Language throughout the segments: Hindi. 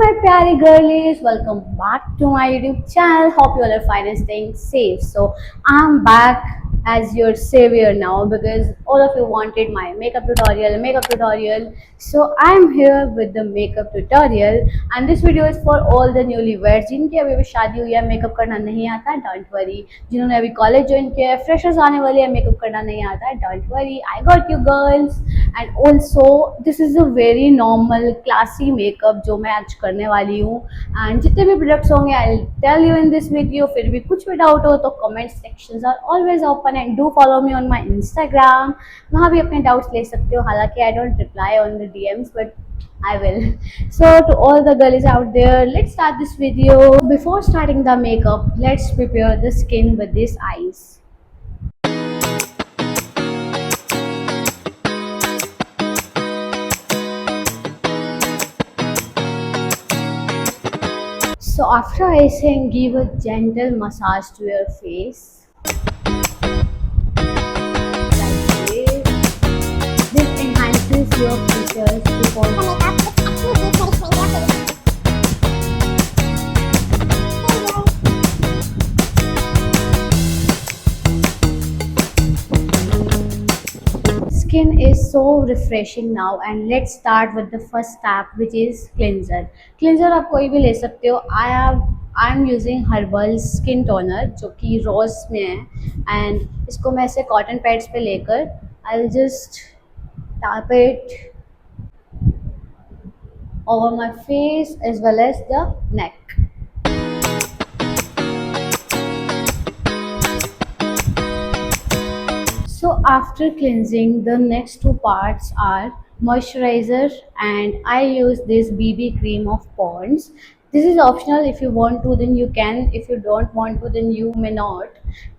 my pyare girlies, welcome back to my YouTube channel. Hope you all are fine and staying safe. So I'm back as your savior now because all of you wanted my makeup tutorial. So I'm here with the makeup tutorial and this video is for all the newlyweds जिनकी अभी शादी हुई है, मेकअप करना नहीं आता, don't worry. जिन्होंने अभी कॉलेज ज्वाइन किया है, फ्रेशर्स आने वाले हैं, मेकअप करना नहीं आता, don't worry, I got you girls. And also this is a very normal classy makeup जो मैं आज करने वाली हूँ एंड जितने भी प्रोडक्ट्स होंगे I tell you in this video. फिर भी कुछ भी डाउट हो तो comment sections are always open and do follow me on my Instagram. वहाँ भी अपने डाउट्स ले सकते हो, हालांकि I don't reply on the DMs but I will. So to all the girls out there, let's start this video. Before starting the makeup, let's prepare the skin with these eyes. So after icing, give a gentle massage to your face. Like this. This enhances your features before the makeup. Skin is so refreshing now and let's start with the first step which is cleanser. Cleanser आप कोई भी ले सकते हो. I am using herbal skin toner जो कि रोज में है एंड इसको मैं ऐसे कॉटन पैड्स पे लेकर I'll just tap it over my face as well as the neck. So after cleansing, the next two parts are moisturizer and I use this BB cream of Pond's. This is optional. If you want to then you can, if you don't want to then you may not.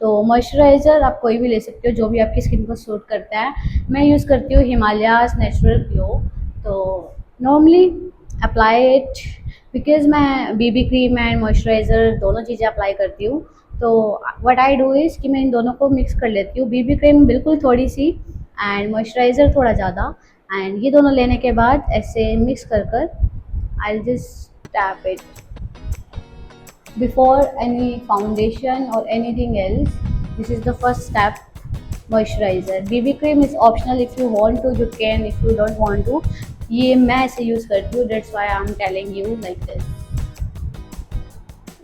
तो मॉइस्चराइज़र आप कोई भी ले सकते हो जो भी आपकी स्किन को सूट करता है. मैं यूज़ करती हूँ हिमालयाज नेचुरल ग्लो. तो नॉर्मली अप्लाई इट बिकॉज मैं बीबी क्रीम एंड मॉइस्चराइज़र दोनों चीज़ें अप्लाई करती हूँ. तो व्हाट आई डू इज़ कि मैं इन दोनों को मिक्स कर लेती हूँ. बीबी क्रीम बिल्कुल थोड़ी सी एंड मॉइस्चराइज़र थोड़ा ज़्यादा एंड ये दोनों लेने के बाद ऐसे मिक्स कर I just tap it before any foundation और anything else. This is the first step. Moisturizer BB cream is optional. If you want to you can, if you don't want to. ये मैं ऐसे यूज़ करती हूँ. That's why I am telling you like this.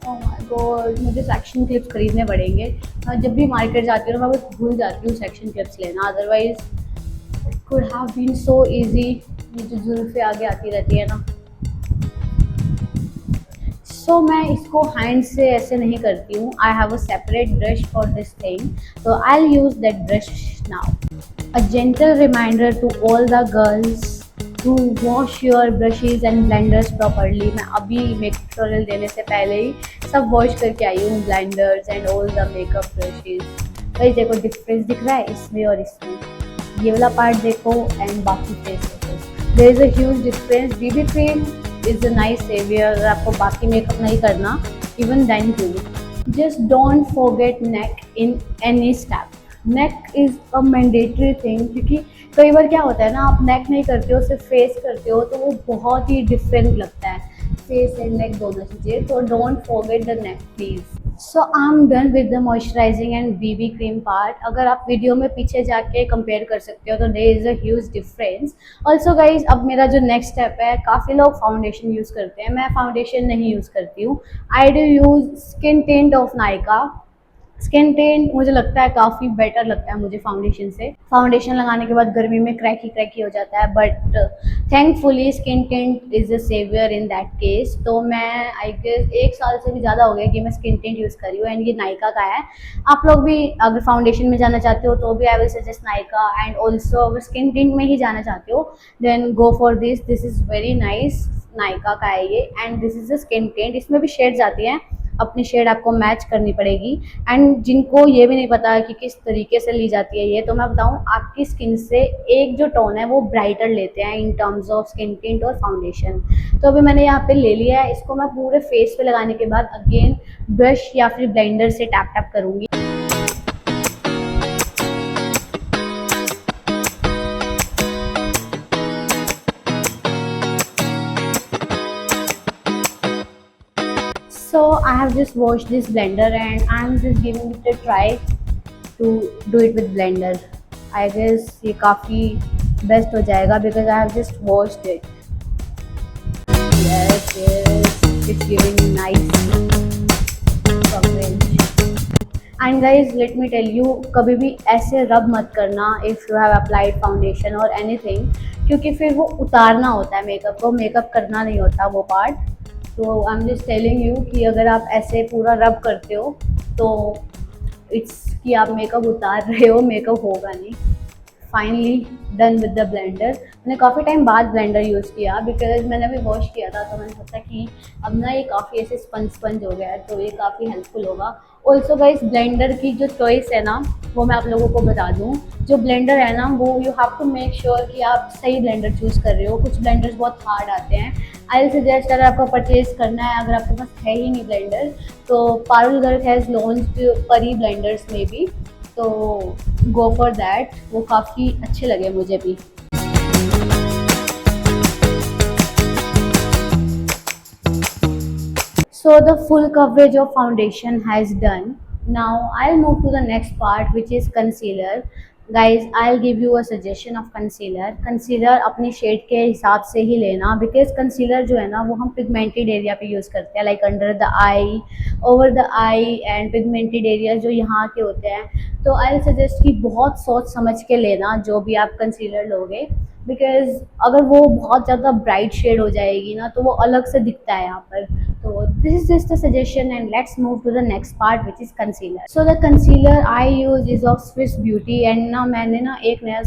Oh my God, मुझे सेक्शन क्लिप्स खरीदने पड़ेंगे. जब भी मार्केट जाती हूँ मैं बस भूल जाती हूँ सेक्शन क्लिप्स लेना. Otherwise it could have been so easy. ये जो जुल्फ़ें आगे आती रहती है ना. सो मैं इसको हैंड से ऐसे नहीं करती हूँ. I have a separate brush for this thing. तो I will use that brush now. A gentle reminder to all the girls to wash your brushes and blenders properly. मैं अभी मेकअप ट्यूटोरियल देने से पहले ही सब वॉश करके आई हूँ, blenders and all the makeup brushes. भाई देखो डिफरेंस दिख रहा है इसमें और इसमें. ये वाला पार्ट देखो एंड बाकी फेस देखो. There is a huge difference. BB cream is a nice saviour. अगर आपको बाकी मेकअप नहीं करना even then too. Just don't forget neck in any step. Neck is a mandatory thing क्योंकि कई बार क्या होता है ना, आप नेक नहीं करते हो सिर्फ फेस करते हो तो वो बहुत ही डिफरेंट लगता है. फेस एंड नेक दोनों चीज़ें. तो don't forget the neck please. So I am done with the moisturising and BB cream part. अगर आप वीडियो में पीछे जाके कंपेयर कर सकते हो तो there is a huge difference. Also guys अब मेरा जो नेक्स्ट स्टेप है, काफ़ी लोग फाउंडेशन यूज़ करते हैं. मैं फाउंडेशन नहीं यूज़ करती हूँ. I do use skin tint of Nykaa. Skin tent मुझे लगता है काफ़ी बेटर लगता है मुझे फाउंडेशन से. फाउंडेशन लगाने के बाद गर्मी में क्रैकी हो जाता है but thankfully skin tint is a saviour in that case. तो मैं आई गेस 1 साल से भी ज़्यादा हो गया कि मैं स्किन टेंट यूज़ कर रही हूँ एंड ये नायका का है. आप लोग भी अगर फाउंडेशन में जाना चाहते हो तो भी I will suggest Nykaa. And also अगर स्किन टेंट में ही जाना चाहते हो then go for this. This is very nice. Nykaa का है ये and this is a skin tint. इसमें भी शेड्स आती हैं, अपनी शेड आपको मैच करनी पड़ेगी. एंड जिनको ये भी नहीं पता कि किस तरीके से ली जाती है ये, तो मैं बताऊं आपकी स्किन से एक जो टोन है वो ब्राइटर लेते हैं in terms of skin tint और फाउंडेशन. तो अभी मैंने यहाँ पे ले लिया है. इसको मैं पूरे फेस पे लगाने के बाद अगेन ब्रश या फिर ब्लेंडर से टैप टैप करूँगी. So I have just washed this blender and I'm just giving it a try to do it with blender. I guess ये काफ़ी best हो जाएगा because I have just washed it. Yes, yes, it's giving nice coverage. And guys let me tell you, कभी भी ऐसे रब मत करना if you have applied foundation और एनीथिंग, क्योंकि फिर वो उतारना होता है मेकअप को, मेकअप करना नहीं होता वो पार्ट. तो I am just telling you कि अगर आप ऐसे पूरा रब करते हो तो इट्स कि आप मेकअप उतार रहे हो, मेकअप होगा नहीं. Finally done with the blender. मैंने काफ़ी टाइम बाद ब्लेंडर यूज़ किया बिकॉज मैंने अभी वॉश किया था, तो मैंने सोचा कि अब ना ये काफ़ी ऐसे स्पंज स्पंज हो गया है, तो ये काफ़ी हेल्पफुल होगा. ऑल्सो गाइस ब्लेंडर की जो चॉइस है ना, वो मैं आप लोगों को बता दूँ. जो ब्लेंडर है ना, वो you have to make sure कि आप सही ब्लेंडर चूज़ कर रहे हो. कुछ ब्लेंडर्स बहुत हार्ड आते हैं. आई विल सजेस्ट, अगर आपको परचेज करना है, अगर आपके पास है ही नहीं ब्लेंडर, तो पारुल गर्ग हैज़ लॉन्च्ड परी ब्लेंडर्स में भी, तो गो फॉर दैट. वो काफ़ी अच्छे लगे मुझे भी. So the full coverage of foundation has done. Now I'll move to the next part, which is concealer. Guys, I'll give you a suggestion of concealer. Concealer अपनी शेड के हिसाब से ही लेना, because concealer जो है ना, वो हम pigmented area पे यूज़ करते हैं, like under the eye, over the eye and pigmented area जो यहाँ के होते हैं. तो I'll suggest कि बहुत सोच समझ के लेना जो भी आप concealer लोगे, बिकॉज अगर वो बहुत ज़्यादा ब्राइट शेड हो जाएगी ना, तो वो अलग से दिखता है यहाँ पर. तो this is just a suggestion and let's move to the next part, which is concealer. So the concealer I use is of Swiss Beauty. And ना मैंने ना एक नया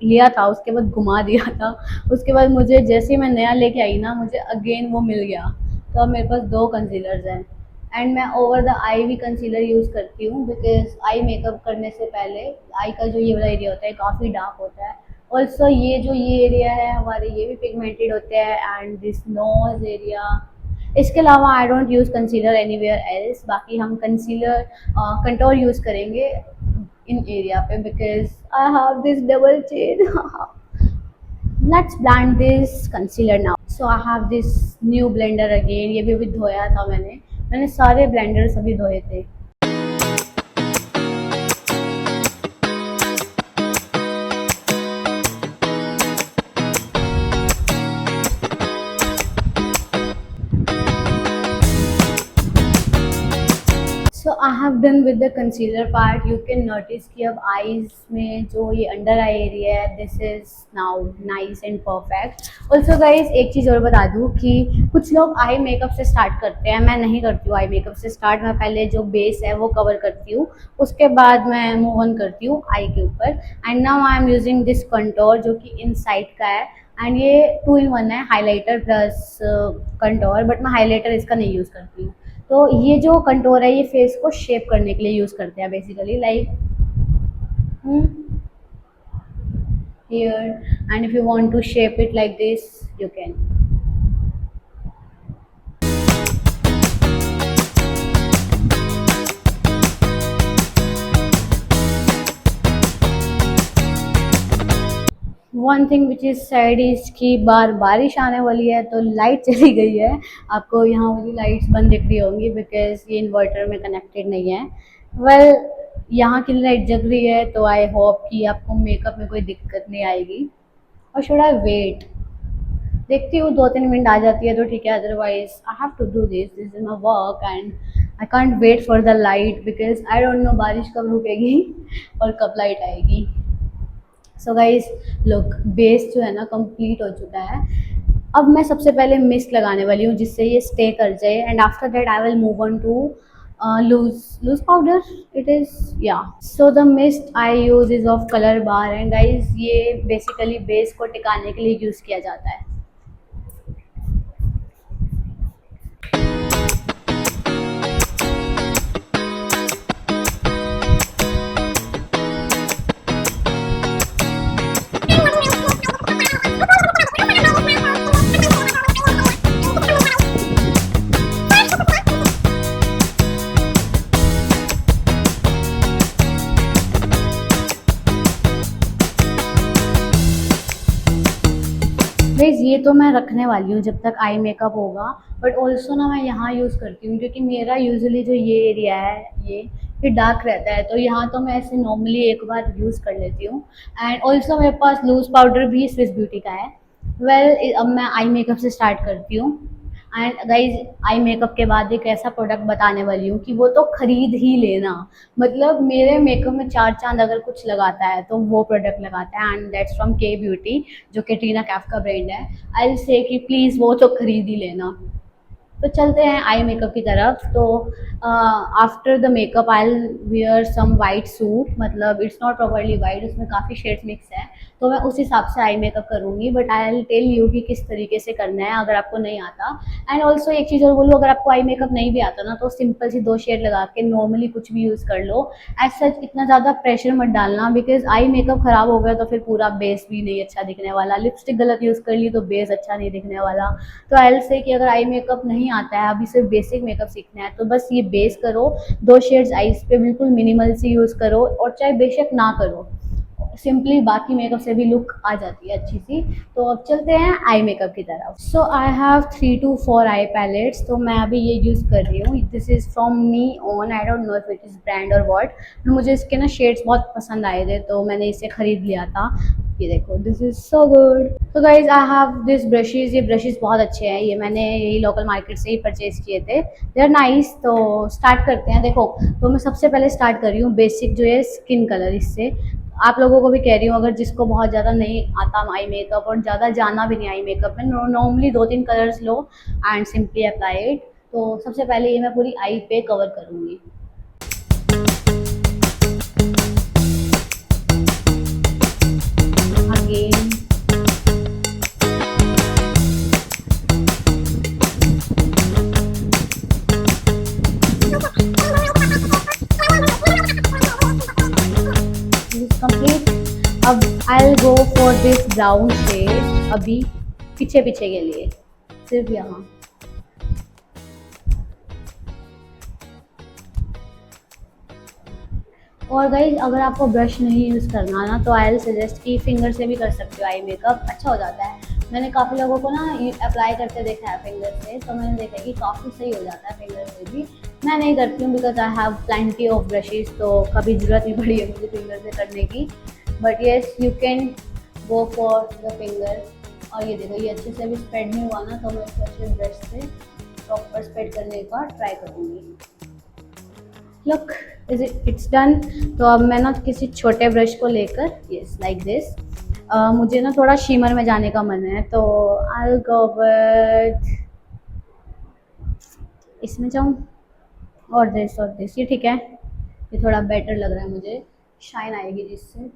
लिया था, उसके बाद घुमा दिया था. उसके बाद मुझे जैसे ही मैं नया लेके आई ना, मुझे अगेन वो मिल गया. तो अब मेरे पास 2 कंसीलर्स हैं. एंड मैं ओवर द आई भी कंसीलर यूज़ करती हूँ, बिकॉज आई मेकअप करने से पहले आई का जो ये वाला एरिया होता है काफ़ी डार्क होता है. ऑल्सो ये जो ये एरिया है हमारे, ये भी पिगमेंटेड होते हैं. And this knows area. इसके अलावा I don't use concealer anywhere else. बाकी हम कंसीलर कंटोर यूज़ करेंगे इन एरिया पे, because I have this double chain. Let's blend this concealer now. So I have this new blender again. ये भी अभी धोया था मैंने सारे ब्लेंडर्स अभी धोए थे. So I have done with the concealer part. You can notice कि अब आईज में जो ये अंडर आई एरिया है, this is now nice and perfect. Also guys एक चीज़ और बता दूँ कि कुछ लोग आई मेकअप से स्टार्ट करते हैं. मैं नहीं करती हूँ आई मेकअप से स्टार्ट. मैं पहले जो बेस है वो कवर करती हूँ, उसके बाद मैं मूव ऑन करती हूँ आई के ऊपर. And now I am using this contour जो कि इनसाइड का है. एंड ये 2 in 1 है, हाईलाइटर प्लस कंटोर. बट मैं हाईलाइटर इसका नहीं यूज़ करती हूँ. तो ये जो कंटोर है, ये फेस को शेप करने के लिए यूज़ करते हैं basically, like here. And if you want to shape it like this, you can. One thing which is sad is कि बारिश आने वाली है, तो लाइट चली गई है. आपको यहाँ वाली लाइट्स बंद दिख रही होंगी बिकॉज ये इन्वर्टर में कनेक्टेड नहीं है. वेल, यहाँ की लाइट जग रही है, तो आई होप कि आपको मेकअप में कोई दिक्कत नहीं आएगी. और शुड आई वेट? देखती हूँ 2-3 मिनट आ जाती है तो ठीक है, otherwise I have to do this is my work and I can't wait for the light because I don't know बारिश कब रुकेगी और कब लाइट आएगी. सो गाइज लुक, बेस जो है ना कंप्लीट हो चुका है. अब मैं सबसे पहले मिस्ट लगाने वाली हूँ जिससे ये स्टे कर जाए. And after that I will move on to loose powder. It is yeah. So the mist I use is of Colour Bar. And guys ये बेसिकली बेस को टिकाने के लिए यूज़ किया जाता है. गाइस तो मैं रखने वाली हूँ जब तक आई मेकअप होगा। बट ऑल्सो ना मैं यहाँ यूज़ करती हूँ क्योंकि मेरा यूजुअली जो ये एरिया है ये डार्क रहता है, तो यहाँ तो मैं ऐसे नॉर्मली एक बार यूज़ कर लेती हूँ। एंड ऑल्सो मेरे पास लूज़ पाउडर भी स्विस ब्यूटी का है। वेल अब मैं आई मेकअप से स्टार्ट करती हूँ। एंड गाइज आई मेकअप के बाद एक ऐसा प्रोडक्ट बताने वाली हूँ कि वो तो खरीद ही लेना। मतलब मेरे मेकअप में चार चांद अगर कुछ लगाता है तो वो प्रोडक्ट लगाता है, एंड दैट्स फ्रॉम के ब्यूटी, जो कैटरीना कैफ का ब्रांड है। आई विल से कि प्लीज़ वो तो खरीद ही लेना। तो चलते हैं आई मेकअप की तरफ। तो after the makeup I wear some white suit, मतलब इट्स नॉट प्रॉपरली वाइट, उसमें काफ़ी शेड्स मिक्स है, तो मैं उस हिसाब से आई मेकअप करूँगी। But I will tell you कि किस तरीके से करना है अगर आपको नहीं आता। एंड ऑल्सो एक चीज़ और बोलूँ, अगर आपको आई मेकअप नहीं भी आता ना तो सिंपल सी 2 शेड लगा के नॉर्मली कुछ भी यूज़ कर लो। एज सच इतना ज़्यादा प्रेशर मत डालना, बिकॉज आई मेकअप ख़राब हो गया तो फिर पूरा बेस भी नहीं अच्छा दिखने वाला। लिपस्टिक गलत यूज़ कर ली तो बेस अच्छा नहीं दिखने वाला। तो आई विल से कि अगर आई मेकअप नहीं आता है, अभी सिर्फ बेसिक मेकअप सीखना है, तो बस ये बेस करो, 2 शेड्स आईज पे बिल्कुल मिनिमल सी यूज़ करो, और चाहे बेशक ना करो, सिंपली बाकी मेकअप से भी लुक आ जाती है अच्छी सी। तो अब चलते हैं आई मेकअप की तरफ। So I have 3 to 4 eye palettes, तो मैं अभी ये यूज़ कर रही हूँ। This is from me on, I don't know if it is brand or what. मुझे इसके ना शेड्स बहुत पसंद आए थे तो मैंने इसे ख़रीद लिया था। ये देखो, दिस इज़ सो गुड। तो guys I have this brushes, ये ब्रशेज़ बहुत अच्छे हैं, ये मैंने यही लोकल मार्केट से ही परचेज़ किए थे, दे आर नाइस। तो स्टार्ट करते हैं। देखो, तो मैं सबसे पहले स्टार्ट कर रही हूँ बेसिक जो है स्किन कलर, इससे आप लोगों को भी कह रही हूँ, अगर जिसको बहुत ज़्यादा नहीं आता आई मेकअप और ज़्यादा जाना भी नहीं आई मेकअप में, normally 2-3 colours low and simply apply it. तो सबसे पहले ये मैं पूरी आई पे कवर करूँगी। Again complete. अब I will go for this brown shade, अभी पीछे पीछे के लिए सिर्फ यहाँ। और गाइज अगर आपको ब्रश नहीं यूज़ करना ना तो आई विल सजेस्ट कि फिंगर से भी कर सकते हो आई मेकअप, अच्छा हो जाता है। मैंने काफ़ी लोगों को ना अप्लाई करते देखा है फिंगर से, तो मैंने देखा कि काफ़ी सही हो जाता है फिंगर से भी। मैं नहीं करती हूँ because I have plenty of brushes, तो कभी ज़रूरत नहीं पड़ी है मुझे फिंगर से करने की। But yes, you can go for the finger. और ये देखो, ये अच्छे से भी स्प्रेड नहीं हुआ ना, तो मैं इसको अच्छे ब्रश से प्रॉपर स्प्रेड करने का ट्राई करूँगी। Look is it's done. तो अब मैं ना किसी छोटे ब्रश को लेकर, यस लाइक दिस, मुझे ना थोड़ा शिमर में जाने का मन है, तो आई विल गो विद, इसमें जाऊँ और दिस, ये ठीक है, ये थोड़ा बेटर लग रहा है मुझे, शाइन आएगी जिससे।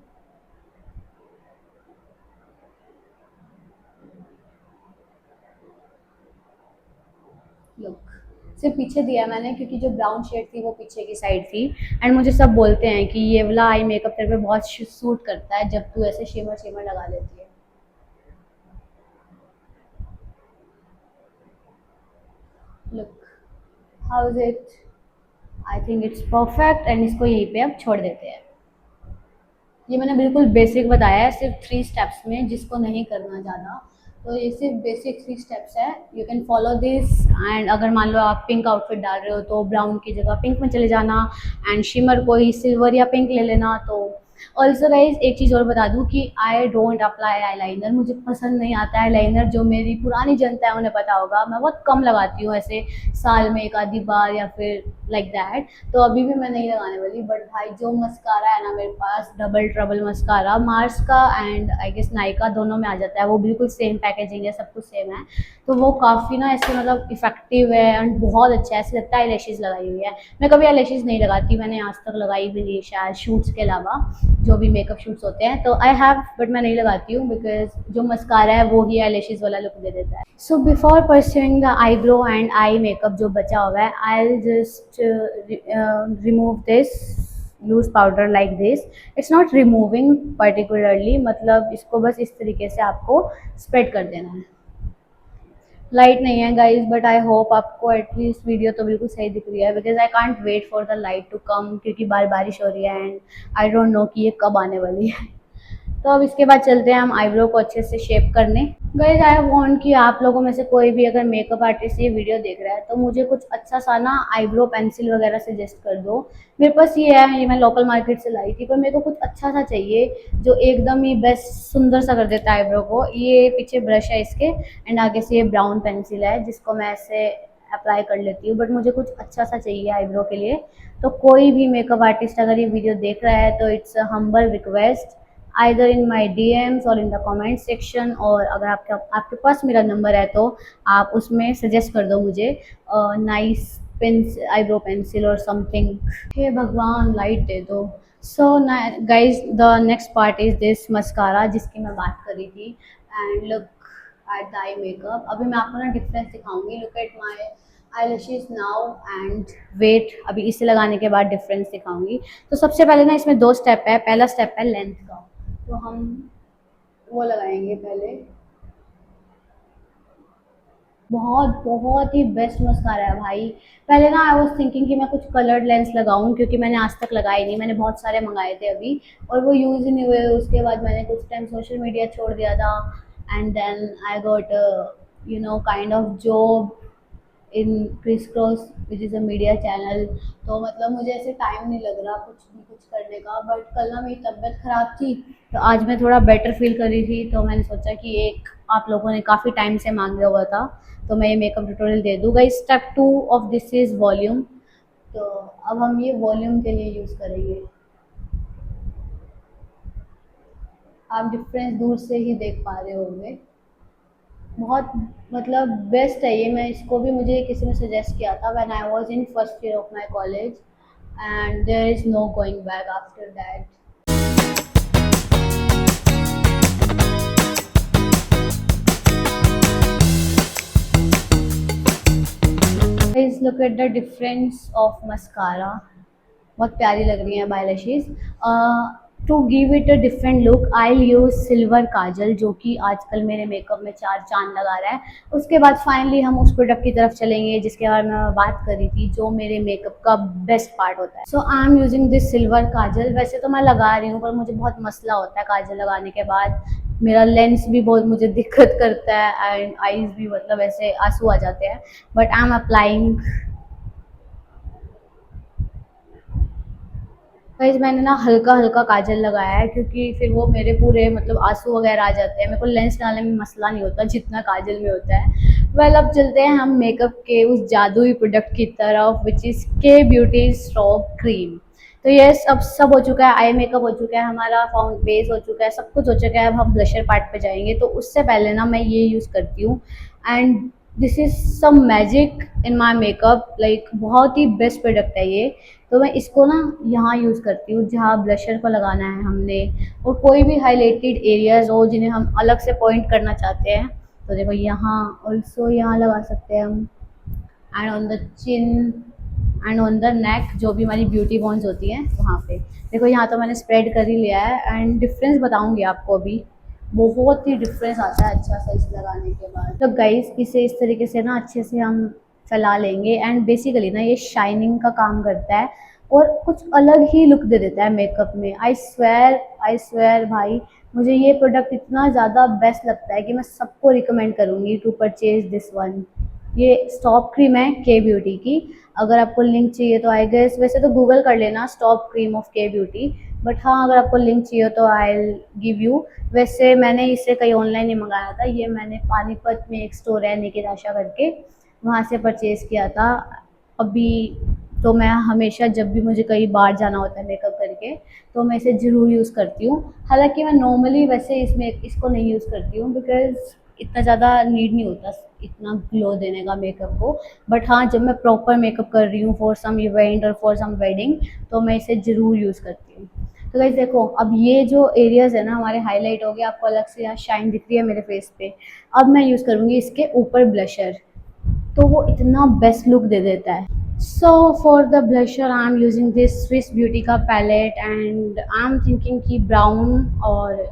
लुक सिर्फ पीछे दिया मैंने क्योंकि जो ब्राउन शेड थी वो पीछे की साइड थी। एंड मुझे सब बोलते हैं कि ये वाला आई मेकअप तेरे पे बहुत सूट करता है जब तू ऐसे शिमर शिमर लगा लेती है। Look how is it, I think it's perfect. And इसको यहीं पे अब छोड़ देते हैं। ये मैंने बिल्कुल बेसिक बताया है, सिर्फ 3 स्टेप्स में, जिसको नहीं करना ज़्यादा तो ये सिर्फ बेसिक 3 स्टेप्स है, you can follow this. And अगर मान लो आप पिंक आउटफिट डाल रहे हो तो ब्राउन की जगह पिंक में चले जाना, एंड शिमर कोई सिल्वर या पिंक ले लेना। तो ऑल्सो गाइज एक चीज़ और बता दूँ कि I don't apply eye liner, मुझे पसंद नहीं आता है लाइनर। जो मेरी पुरानी जनता है उन्हें पता होगा, मैं बहुत कम लगाती हूँ, ऐसे साल में एक आधी बार या फिर लाइक दैट। तो अभी भी मैं नहीं लगाने वाली। बट भाई जो मस्कारा है ना मेरे पास, डबल ट्रबल मस्कारा, मार्स का एंड आई गेस नायका दोनों में आ जाता है, वो बिल्कुल सेम पैकेजिंग है, सब कुछ सेम है। तो वो काफ़ी ना ऐसे मतलब इफेक्टिव है एंड बहुत अच्छा है, ऐसे लगता है आई लगाई हुई है। मैं कभी आई नहीं लगाती, मैंने आज तक लगाई भी नहीं शायद शूट्स के अलावा, जो भी मेकअप शूट्स होते हैं तो आई हैव, बट मैं नहीं लगाती हूँ बिकॉज जो मस्कारा है वो ही आई वाला लुक दे देता है। So before pursuing the eyebrow and eye makeup जो बचा हुआ है, I will just remove this loose powder like this. It's not removing particularly, मतलब इसको बस इस तरीके से आपको स्प्रेड कर देना है। लाइट नहीं है गाइज, बट आई होप आपको एटलीस्ट वीडियो तो बिल्कुल सही दिख रही है, because I can't wait for the light to come, क्योंकि बारिश हो रही है एंड आई डोंट नो कि ये कब आने वाली है। तो अब इसके बाद चलते हैं हम आईब्रो को अच्छे से शेप करने। गाइस आई वांट कि आप लोगों में से कोई भी अगर मेकअप आर्टिस्ट ये वीडियो देख रहा है तो मुझे कुछ अच्छा सा ना आईब्रो पेंसिल वगैरह सजेस्ट कर दो। मेरे पास ये है, ये मैं लोकल मार्केट से लाई थी, पर मेरे को कुछ अच्छा सा चाहिए जो एकदम ही बेस्ट सुंदर सा कर देता है आईब्रो को। ये पीछे ब्रश है इसके एंड आगे से ये ब्राउन पेंसिल है जिसको मैं ऐसे अप्लाई कर लेती हूँ, बट मुझे कुछ अच्छा सा चाहिए आईब्रो के लिए। तो कोई भी मेकअप आर्टिस्ट अगर ये वीडियो देख रहा है तो it's a humble request, either in my DMs और इन द कमेंट सेक्शन, और अगर आपके पास मेरा नंबर है तो आप उसमें सजेस्ट कर दो मुझे नाइस आईब्रो पेंसिल और समथिंग। हे भगवान लाइट दे दो। So guys the next part is this mascara जिसकी मैं बात करी थी। And look at the eye makeup. अभी मैं आपको ना डिफरेंस दिखाऊंगी। Look at my eyelashes now and wait. अभी इसे लगाने के बाद डिफरेंस दिखाऊंगी। तो सबसे पहले ना इसमें 2 स्टेप है। पहला स्टेप है लेंथ का, तो हम वो लगाएंगे पहले। बहुत बहुत ही बेस्ट मस्कारा है भाई। पहले ना आई वाज थिंकिंग कि मैं कुछ कलर्ड लेंस लगाऊं क्योंकि मैंने आज तक लगाए नहीं। मैंने बहुत सारे मंगाए थे अभी और वो यूज़ ही नहीं हुए। उसके बाद मैंने कुछ टाइम सोशल मीडिया छोड़ दिया था and then I got kind of job in Criss Cross which is a media channel. तो मतलब मुझे ऐसे टाइम नहीं लग रहा कुछ भी कुछ करने का। बट कल ना मेरी तबीयत ख़राब थी तो आज मैं थोड़ा बेटर फील कर रही थी, तो मैंने सोचा कि एक आप लोगों ने काफ़ी टाइम से मांगा हुआ था तो मैं ये मेकअप ट्यूटोरियल दे दूँगा। Step 2 of this is volume. तो अब हम ये वॉल्यूम के लिए यूज़ करेंगे। आप डिफरेंस दूर से ही देख पा रहे होंगे। बहुत मतलब बेस्ट है ये। मैं इसको भी मुझे किसी ने सजेस्ट किया था when I was in first year of my college and there is no going back after that. Guys look at the difference of mascara. बहुत प्यारी लग रही हैं eyelashes. To give it a different look I use silver kajal जो कि आजकल मेरे मेकअप में 4 चांद लगा रहा है। उसके बाद फाइनली हम उस प्रोडक्ट की तरफ चलेंगे जिसके बारे में मैं बात कर रही थी, जो मेरे मेकअप का बेस्ट पार्ट होता है। So I am using this silver kajal. वैसे तो मैं लगा रही हूँ पर मुझे बहुत मसला होता है काजल लगाने के बाद। मेरा लेंस भी बहुत मुझे दिक्कत करता है एंड आईज भी मतलब ऐसे आंसू आ जाते हैं। But I am applying. Guys मैंने ना हल्का हल्का काजल लगाया है क्योंकि फिर वो मेरे पूरे मतलब आंसू वगैरह आ जाते हैं। मेरे को लेंस डालने में मसला नहीं होता जितना काजल में होता है। वेल अब चलते हैं हम मेकअप के उस जादुई प्रोडक्ट की तरफ विच इज़ के ब्यूटी स्ट्रॉब क्रीम। तो ये अब सब हो चुका है। आई मेकअप हो चुका है हमारा, फाउंड बेस हो चुका है, सब कुछ हो चुका है। अब हम ब्लशर पार्ट पे जाएंगे। तो उससे पहले ना मैं ये यूज़ करती हूँ and this is some magic in my makeup. Like बहुत ही बेस्ट प्रोडक्ट है ये। तो मैं इसको ना यहाँ यूज़ करती हूँ जहाँ ब्लशर को लगाना है हमने, और कोई भी हाईलाइटेड एरियाज हो जिन्हें हम अलग से पॉइंट करना चाहते हैं। तो देखो यहाँ ऑल्सो यहाँ लगा सकते हैं हम, and on the chin and on the neck जो भी हमारी ब्यूटी बॉन्स होती हैं वहाँ पे। देखो यहाँ तो मैंने स्प्रेड कर ही लिया है एंड डिफरेंस बताऊँगी आपको अभी। बहुत ही डिफरेंस आता है अच्छा सा इस लगाने के बाद। तो गाइस इसे इस तरीके से ना अच्छे से हम फैला लेंगे एंड बेसिकली ना ये शाइनिंग का काम करता है और कुछ अलग ही लुक दे देता है मेकअप में। आई स्वेयर भाई मुझे ये प्रोडक्ट इतना ज़्यादा बेस्ट लगता है कि मैं सबको रिकमेंड करूँगी टू परचेज दिस वन। ये स्टॉप क्रीम है के ब्यूटी की। अगर आपको लिंक चाहिए तो आई गेस वैसे तो गूगल कर लेना स्टॉप क्रीम ऑफ के ब्यूटी, बट हाँ अगर आपको लिंक चाहिए तो आई गिव यू। वैसे मैंने इसे कहीं ऑनलाइन नहीं मंगाया था, ये मैंने पानीपत में एक स्टोर है निकित आशा करके, वहाँ से परचेज़ किया था अभी। तो मैं हमेशा जब भी मुझे कहीं बाहर जाना होता है मेकअप करके तो मैं इसे ज़रूर यूज़ करती हूँ। हालांकि मैं नॉर्मली वैसे इसको नहीं यूज़ करती हूँ बिकॉज इतना ज़्यादा नीड नहीं होता इतना ग्लो देने का मेकअप को। बट हाँ जब मैं प्रॉपर मेकअप कर रही हूँ फॉर सम इवेंट और फॉर सम वेडिंग तो मैं इसे ज़रूर यूज़ करती हूँ। तो गाइस देखो अब ये जो एरियाज़ है ना हमारे हाईलाइट हो गए, आपको अलग से यहाँ शाइन दिख रही है मेरे फेस पे। अब मैं यूज़ करूँगी इसके ऊपर ब्लशर, तो वो इतना बेस्ट लुक दे देता है। So for the blusher I am using this Swiss Beauty का palette and I am thinking कि ब्राउन और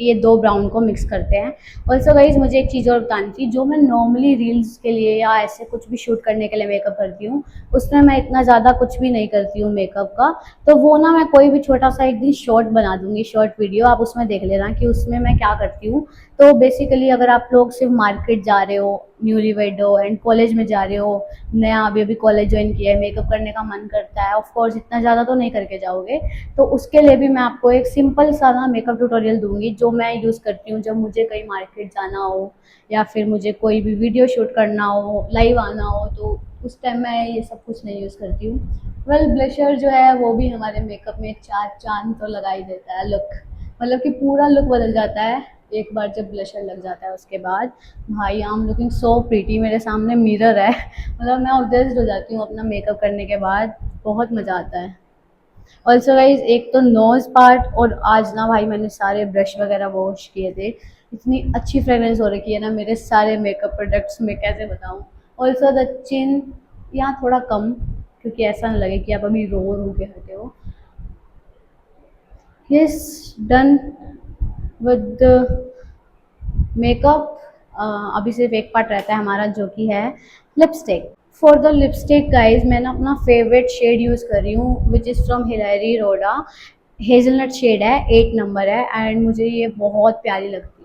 ये 2 ब्राउन को मिक्स करते हैं। ऑल्सो गाइज मुझे एक चीज़ और बतानी थी, जो मैं नॉर्मली रील्स के लिए या ऐसे कुछ भी शूट करने के लिए मेकअप करती हूँ, उसमें मैं इतना ज़्यादा कुछ भी नहीं करती हूँ मेकअप का। तो वो ना मैं कोई भी छोटा सा एक दिन शॉर्ट बना दूँगी, शॉर्ट वीडियो, आप उसमें देख लेना कि उसमें मैं क्या करती हूँ। तो बेसिकली अगर आप लोग सिर्फ मार्केट जा रहे हो, न्यूली वेड हो एंड कॉलेज में जा रहे हो, नया अभी अभी कॉलेज ज्वाइन किया है, मेकअप करने का मन करता है, ऑफ कोर्स इतना ज़्यादा तो नहीं करके जाओगे, तो उसके लिए भी मैं आपको एक सिंपल सा ना मेकअप ट्यूटोरियल दूंगी, जो मैं यूज़ करती हूँ जब मुझे कहीं मार्केट जाना हो या फिर मुझे कोई भी वीडियो शूट करना हो, लाइव आना हो, तो उस टाइम मैं ये सब कुछ नहीं यूज़ करती हूँ। वेल ब्लशर जो है वो भी हमारे मेकअप में 4 चाँद तो लगा ही देता है, लुक मतलब कि पूरा लुक बदल जाता है एक बार जब ब्लशर लग जाता है। उसके बाद भाई I am looking so pretty, मेरे सामने मिरर है मतलब मैं ऑब्सेस्ड हो जाती हूँ अपना मेकअप करने के बाद, बहुत मज़ा आता है। ऑल्सो गाइज एक तो नोज़ पार्ट, और आज ना भाई मैंने सारे ब्रश वगैरह वॉश किए थे, इतनी अच्छी फ्रेगरेंस हो रखी है ना मेरे सारे मेकअप प्रोडक्ट्स में, कैसे बताऊँ। ऑल्सो द चिन यहाँ थोड़ा कम, क्योंकि ऐसा ना लगे कि आप अभी रो रो के हटे हो। Yes, done with makeup. अभी सिर्फ एक पार्ट रहता है हमारा, जो कि है lipstick. For the lipstick guys मैं ना अपना फेवरेट शेड यूज़ कर रही हूँ, which is from Hilary Rhoda, hazelnut shade है, 8 नंबर है, एंड मुझे ये बहुत प्यारी लगती है।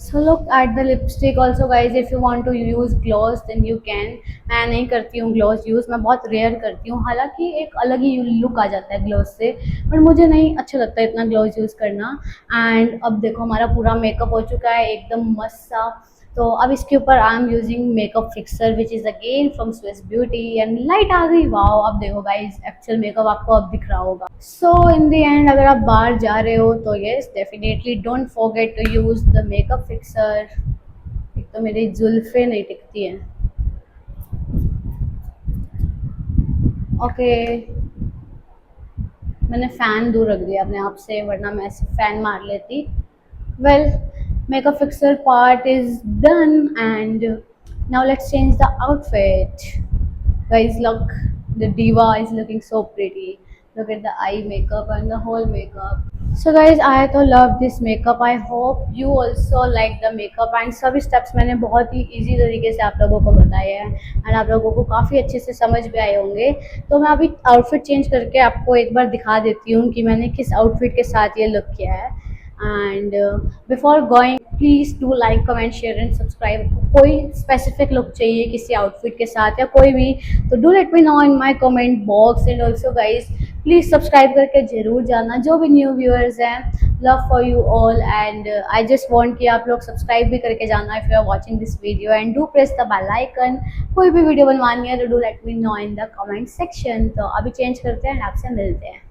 So look at the lipstick also guys, if you want to use gloss then you can। मैं नहीं करती हूँ ग्लॉस यूज़, मैं बहुत रेयर करती हूँ, हालांकि एक अलग ही लुक आ जाता है ग्लॉस से, पर मुझे नहीं अच्छा लगता इतना ग्लॉस यूज़ करना। एंड अब देखो हमारा पूरा मेकअप हो चुका है एकदम मस्त सा। तो अब इसके ऊपर I am using makeup fixer which is again from Swiss Beauty, and light आ गई, वाओ। अब देखो गाइज एक्चुअल मेकअप आपको अब दिख रहा होगा। सो इन द एंड अगर आप बाहर जा रहे हो तो yes definitely don't forget to use the makeup fixer. एक तो मेरी जुल्फे नहीं टिकती हैं। ओके मैंने फ़ैन दूर रख दिया अपने आप से, वरना मैं ऐसे फ़ैन मार लेती। Well makeup fixer part is done, and now let's change the outfit. Guys look, the diva is looking so pretty, look at the eye makeup and the whole makeup. So guys I तो love this makeup, I hope you also like the makeup, and सभी steps मैंने बहुत ही easy तरीके से आप लोगों को बताए हैं, एंड आप लोगों को काफ़ी अच्छे से समझ भी आए होंगे। तो मैं अभी आउटफिट चेंज करके आपको एक बार दिखा देती हूँ कि मैंने किस आउटफिट के साथ ये लुक किया है। And before going please do like comment share and subscribe. कोई स्पेसिफिक लुक चाहिए किसी आउटफिट के साथ या कोई भी, तो do let me know in my comment box. And also guys please subscribe करके ज़रूर जाना, जो भी न्यू व्यूअर्स हैं, love for you all. And I just want कि आप लोग सब्सक्राइब भी करके जाना if you are watching this video, and do press the bell icon. कोई भी वीडियो बनवानी है तो do let me know in the comment section. तो अभी चेंज करते हैं, आपसे मिलते हैं।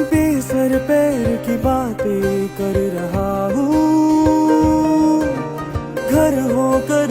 बेसर पैर की बातें कर रहा हूँ, घर होकर